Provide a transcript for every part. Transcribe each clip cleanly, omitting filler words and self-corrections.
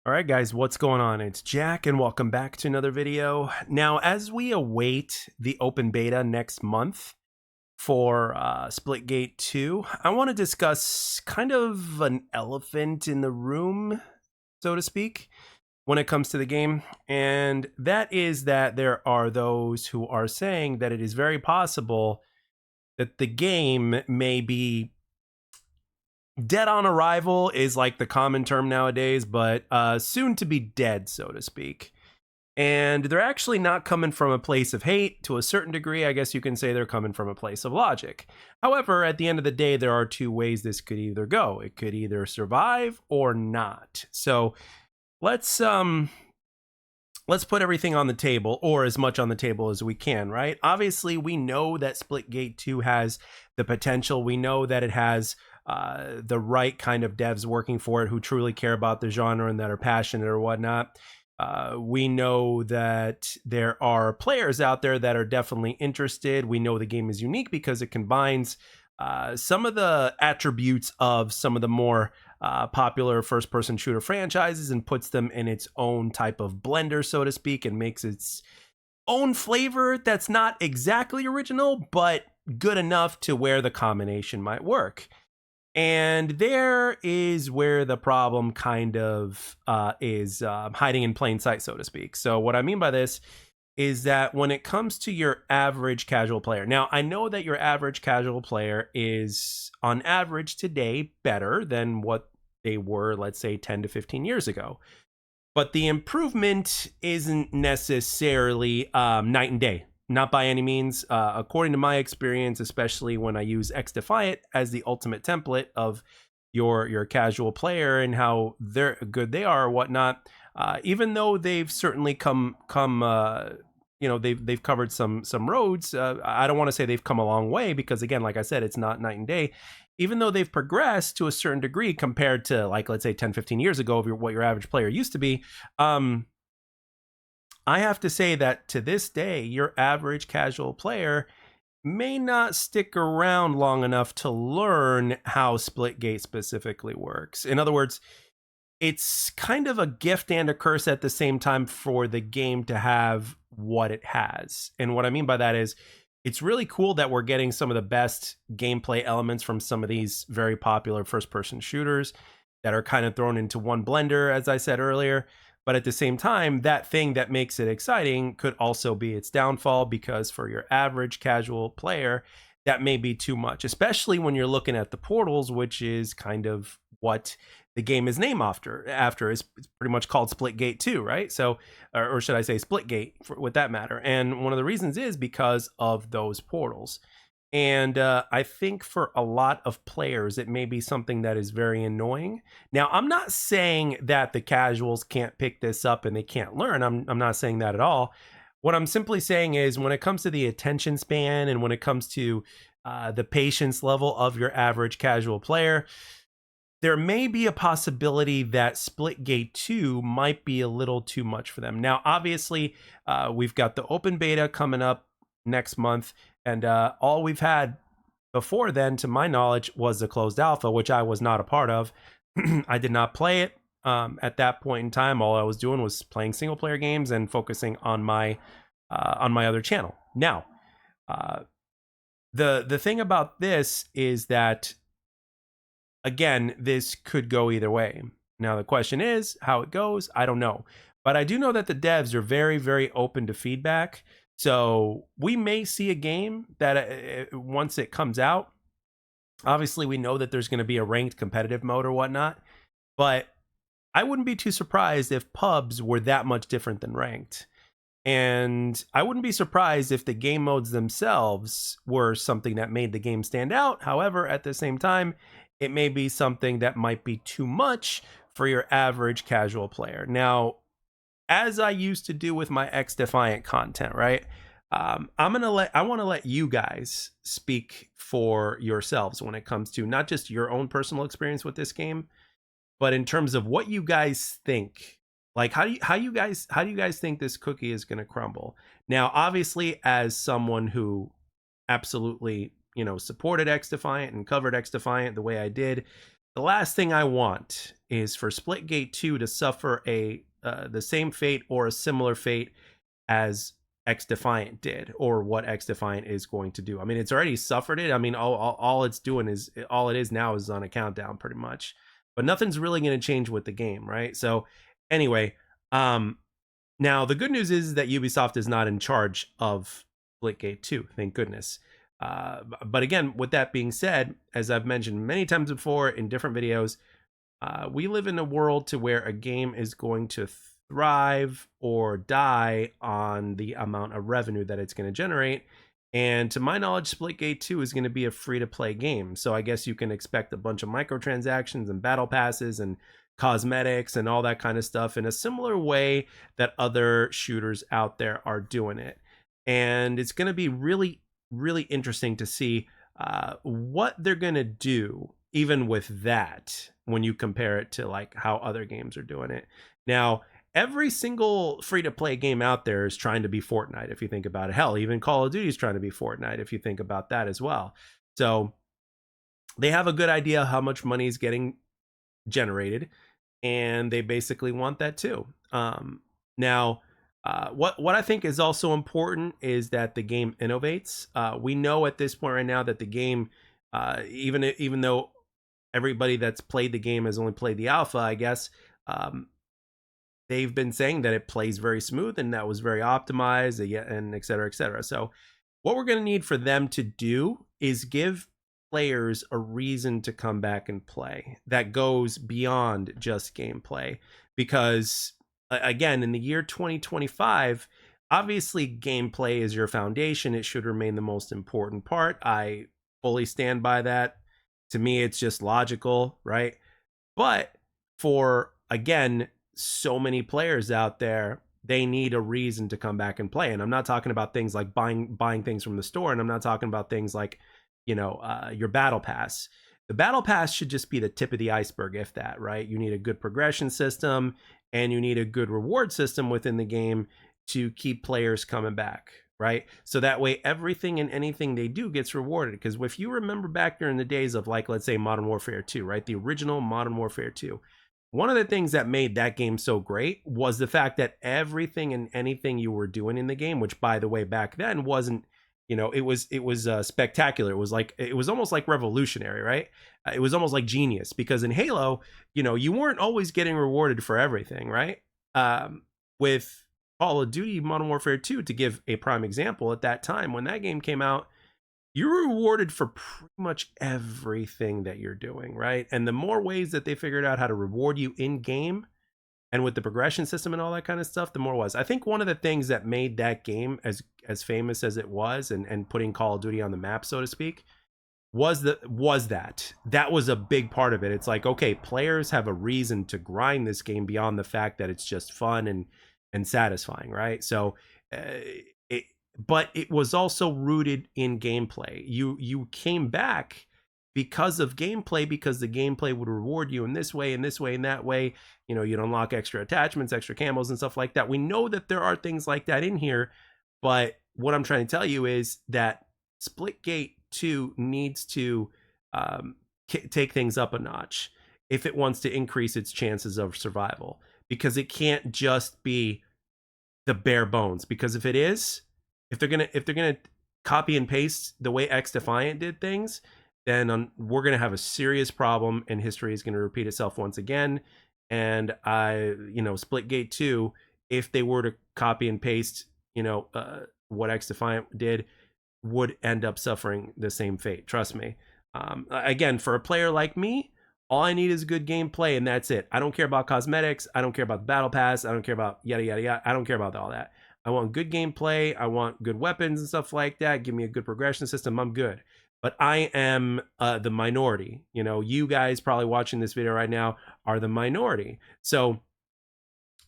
All right, guys, what's going on? It's Jack, and welcome back to another video. Now, as we await the open beta next month for Splitgate 2, I want to discuss kind of an elephant in the room, so to speak, when it comes to the game. And that is that there are those who are saying that it is very possible that the game may be dead on arrival is like the common term nowadays, but soon to be dead, so to speak. And they're actually not coming from a place of hate. To a certain degree, I guess you can say they're coming from a place of logic. However, at the end of the day, there are two ways this could either go. It could either survive or not. So let's put everything on the table, or as much on the table as we can, right? Obviously, we know that Splitgate 2 has the potential. We know that it has the right kind of devs working for it who truly care about the genre and that are passionate or whatnot. We know that there are players out there that are definitely interested. We know the game is unique because it combines some of the attributes of some of the more popular first-person shooter franchises and puts them in its own type of blender, so to speak, and makes its own flavor that's not exactly original, but good enough to where the combination might work. And there is where the problem kind of is hiding in plain sight, so to speak. So what I mean by this is that when it comes to your average casual player, now I know that your average casual player is on average today better than what they were, let's say 10 to 15 years ago. But the improvement isn't necessarily night and day. Not by any means. According to my experience, especially when I use Xdefiant as the ultimate template of your casual player and how they're good they are or whatnot, even though they've certainly come they've covered some roads. I don't want to say they've come a long way because, again, like I said, it's not night and day. Even though they've progressed to a certain degree compared to, like, let's say 10, 15 years ago of what your average player used to be, I have to say that to this day, your average casual player may not stick around long enough to learn how Splitgate specifically works. In other words, it's kind of a gift and a curse at the same time for the game to have what it has. And what I mean by that is it's really cool that we're getting some of the best gameplay elements from some of these very popular first-person shooters that are kind of thrown into one blender, as I said earlier. But at the same time, that thing that makes it exciting could also be its downfall, because for your average casual player, that may be too much, especially when you're looking at the portals, which is kind of what the game is named after. It's pretty much called Splitgate 2, right? So, or should I say Splitgate with that matter. And one of the reasons is because of those portals. And I think for a lot of players, it may be something that is very annoying. Now, I'm not saying that the casuals can't pick this up and they can't learn. I'm not saying that at all. What I'm simply saying is when it comes to the attention span and when it comes to the patience level of your average casual player, there may be a possibility that Splitgate 2 might be a little too much for them. Now, obviously, we've got the open beta coming up next month. And all we've had before then, to my knowledge, was the closed alpha, which I was not a part of. I did not play it at that point in time. All I was doing was playing single player games and focusing on my other channel. Now, the thing about this is that, again, this could go either way. Now, the question is how it goes. I don't know. But I do know that the devs are very, very open to feedback. So we may see a game that once it comes out, obviously we know that there's going to be a ranked competitive mode or whatnot, but I wouldn't be too surprised if pubs were that much different than ranked. And I wouldn't be surprised if the game modes themselves were something that made the game stand out. However, at the same time, it may be something that might be too much for your average casual player. Now, as I used to do with my Xdefiant content, right? I want to let you guys speak for yourselves when it comes to not just your own personal experience with this game, but in terms of what you guys think. Like, how do you guys think this cookie is going to crumble? Now, obviously, as someone who absolutely, supported Xdefiant and covered Xdefiant the way I did The last thing I want is for Splitgate 2 to suffer the same fate or a similar fate as Xdefiant did, or what Xdefiant is going to do. I mean, it's already suffered it. I mean, all it's doing is, all it is now is on a countdown pretty much, but nothing's really going to change with the game, right? So anyway, now the good news is that Ubisoft is not in charge of Splitgate 2, thank goodness. But again, with that being said, as I've mentioned many times before in different videos, we live in a world to where a game is going to thrive or die on the amount of revenue that it's going to generate. And to my knowledge, Splitgate 2 is going to be a free-to-play game. So I guess you can expect a bunch of microtransactions and battle passes and cosmetics and all that kind of stuff in a similar way that other shooters out there are doing it. And it's going to be really, really interesting to see what they're going to do even with that when you compare it to like how other games are doing it. Now, every single free-to-play game out there is trying to be Fortnite, if you think about it. Hell, even Call of Duty is trying to be Fortnite, if you think about that as well. So they have a good idea how much money is getting generated, and they basically want that too. Now, what I think is also important is that the game innovates. We know at this point right now that the game, even though everybody that's played the game has only played the alpha, I guess, they've been saying that it plays very smooth and that was very optimized, and et cetera, et cetera. So what we're going to need for them to do is give players a reason to come back and play that goes beyond just gameplay. Because again, in the year 2025, obviously gameplay is your foundation. It should remain the most important part. I fully stand by that. To me, it's just logical, right? But for, again, so many players out there, they need a reason to come back and play. And I'm not talking about things like buying things from the store, and I'm not talking about things like, you know, your battle pass. The battle pass should just be the tip of the iceberg, if that, right? You need a good progression system, and you need a good reward system within the game to keep players coming back, right? So that way everything and anything they do gets rewarded. Because if you remember back during the days of, like, let's say Modern Warfare 2, right? The original Modern Warfare 2. One of the things that made that game so great was the fact that everything and anything you were doing in the game, which by the way, back then wasn't, you know, it was spectacular. It was almost like revolutionary, right? It was almost like genius, because in Halo, you know, you weren't always getting rewarded for everything, right? With Call of Duty Modern Warfare 2, to give a prime example, at that time when that game came out, you're rewarded for pretty much everything that you're doing, right? And the more ways that they figured out how to reward you in game and with the progression system and all that kind of stuff, the more was. I think one of the things that made that game as famous as it was, and putting Call of Duty on the map, so to speak, was that was a big part of it. It's like, okay, players have a reason to grind this game beyond the fact that it's just fun and satisfying, right? So but it was also rooted in gameplay. You came back because of gameplay, because the gameplay would reward you in this way, in this way, in that way. You know, you'd unlock extra attachments, extra camos and stuff like that. We know that there are things like that in here, but what I'm trying to tell you is that Splitgate 2 needs to take things up a notch if it wants to increase its chances of survival, because it can't just be the bare bones. Because if they're gonna copy and paste the way Xdefiant did things, then we're gonna have a serious problem, and history is gonna repeat itself once again. And Splitgate 2, if they were to copy and paste, what Xdefiant did, would end up suffering the same fate. Trust me. Again, for a player like me, all I need is good gameplay, and that's it. I don't care about cosmetics. I don't care about the battle pass. I don't care about yada yada yada. I don't care about all that. I want good gameplay. I want good weapons and stuff like that. Give me a good progression system. I'm good. But I am the minority. You guys probably watching this video right now are the minority. So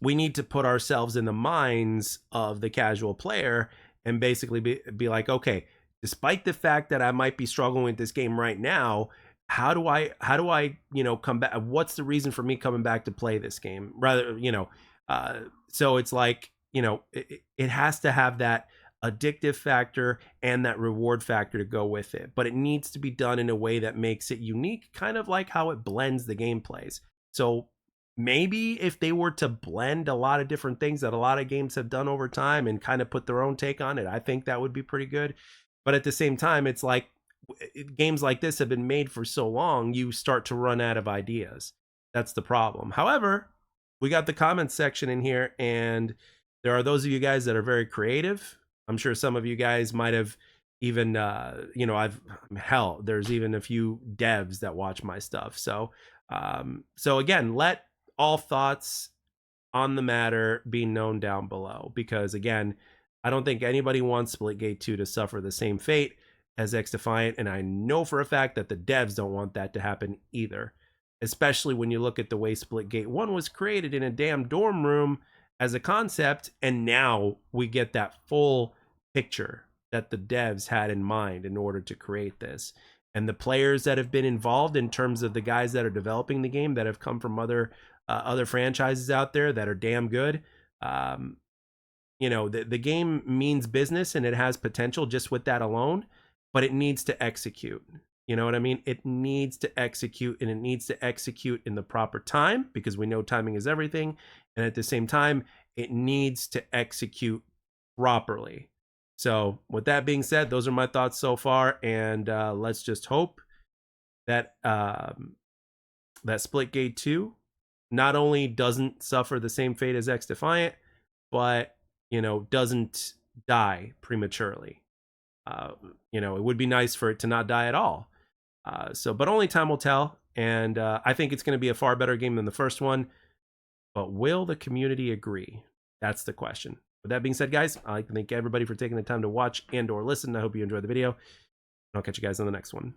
we need to put ourselves in the minds of the casual player and basically be like, okay, despite the fact that I might be struggling with this game right now, how do I come back? What's the reason for me coming back to play this game? So it's like, it has to have that addictive factor and that reward factor to go with it. But it needs to be done in a way that makes it unique, kind of like how it blends the gameplays. So maybe if they were to blend a lot of different things that a lot of games have done over time and kind of put their own take on it, I think that would be pretty good. But at the same time, it's like games like this have been made for so long, you start to run out of ideas. That's the problem. However, we got the comments section in here, and there are those of you guys that are very creative. I'm sure some of you guys might have even, there's even a few devs that watch my stuff. So again, let all thoughts on the matter be known down below, because again, I don't think anybody wants Splitgate 2 to suffer the same fate as Xdefiant, and I know for a fact that the devs don't want that to happen either, especially when you look at the way Splitgate 1 was created in a damn dorm room as a concept, and now we get that full picture that the devs had in mind in order to create this. And the players that have been involved, in terms of the guys that are developing the game, that have come from other franchises out there that are damn good. The game means business and it has potential just with that alone, but it needs to execute. You know what I mean? It needs to execute, and it needs to execute in the proper time, because we know timing is everything. And at the same time, it needs to execute properly. So with that being said, those are my thoughts so far. And let's just hope that that Splitgate 2 not only doesn't suffer the same fate as Xdefiant, but, doesn't die prematurely. It would be nice for it to not die at all. But only time will tell. And I think it's going to be a far better game than the first one. But will the community agree? That's the question. With that being said, guys, I'd like to thank everybody for taking the time to watch and or listen. I hope you enjoyed the video. I'll catch you guys on the next one.